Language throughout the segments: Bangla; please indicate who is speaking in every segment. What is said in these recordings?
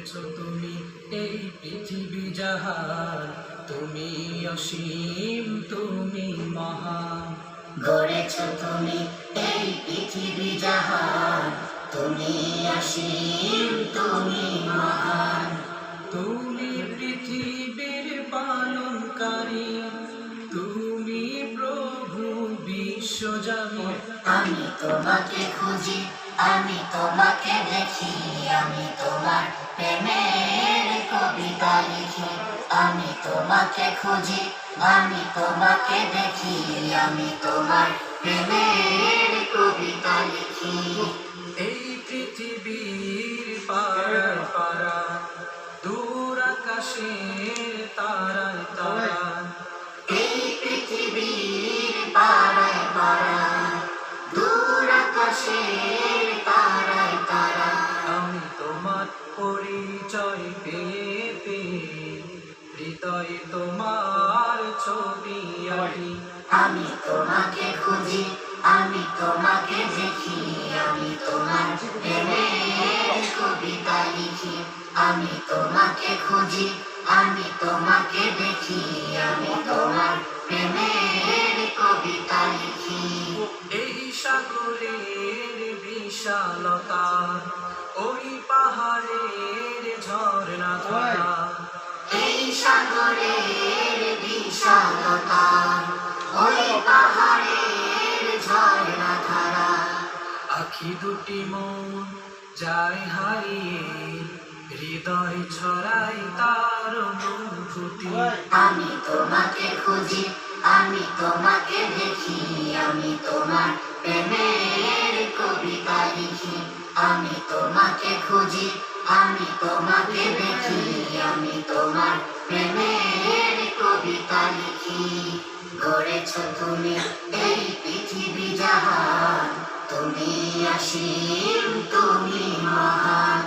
Speaker 1: গড়েছো তুমি এই পৃথিবী জাহান, তুমি অসীম তুমি মহান।
Speaker 2: গড়েছো তুমি এই পৃথিবী জাহান, তুমি অসীম তুমি মহান।
Speaker 1: তুমি পৃথিবীর পালনকারী, তুমি প্রভু বিশ্বজামি।
Speaker 2: আমি তোমাকে খুঁজি, আমি তোমাকে দেখি, আমি তোমার প্রেমের কবিতা লিখি। আমি তোমাকে খুঁজি, আমি তোমাকে দেখি, আমি তোমার প্রেমের কবিতা লিখি।
Speaker 1: এই পৃথিবীর পাড়ায় পাড়া, দূর আকাশে তারায় তারা।
Speaker 2: এই পৃথিবীর পাড়ায় পাড়া, দূর আকাশের তারায় তারা।
Speaker 1: আমি তোমার পরিচয় পেয়ে পেয়ে হৃদয়ে তোমার ছবি আঁকি।
Speaker 2: আমি তোমাকে খুঁজি, আমি তোমাকে দেখি, আমি তোমার প্রেমের কবিতা লিখি। আমি তোমাকে খুঁজি, আমি তোমাকে দেখি, আমি তোমার প্রেমের কবিতা লিখি।
Speaker 1: এই সাগরের বিশালতা, ওই পাহাড়ের ঝর্ণা ধারা।
Speaker 2: এই সাগরের বিশালতা, ওই পাহাড়ের ঝর্ণা ধারা।
Speaker 1: আখি দুটি মন যায় হারিয়ে, হৃদয় ছড়াই তার অনুভূতি।
Speaker 2: আমি তোমাকে খুঁজি, আমি তোমাকে দেখি, আমি তোমার প্রেমের কবিতা লিখি। আমি তোমাকে খুঁজি, আমি তোমাকে দেখি, আমি তোমার প্রেমের কবিতা লিখি। গড়েছো তুমি এই পৃথিবী জাহান, তুমি অসীম তুমি মহান।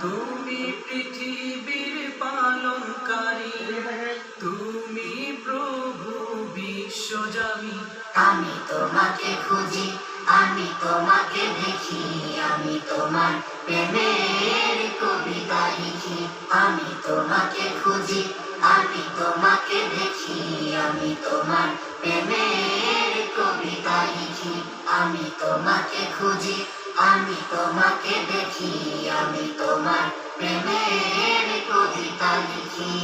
Speaker 1: তুমি পৃথিবীর পালনকারী, তুমি প্রভু বিশ্বজামি।
Speaker 2: আমি তোমাকে খুঁজি, আমি তোমাকে দেখি, আমি তোমার প্রেমের কবিতা লিখি। আমি তোমাকে খুঁজি, আমি তোমাকে দেখি, আমি তোমার প্রেমের কবিতা লিখি। আমি তোমাকে খুঁজি, আমি তোমাকে দেখি, আমি তোমার প্রেমের কবিতা লিখি।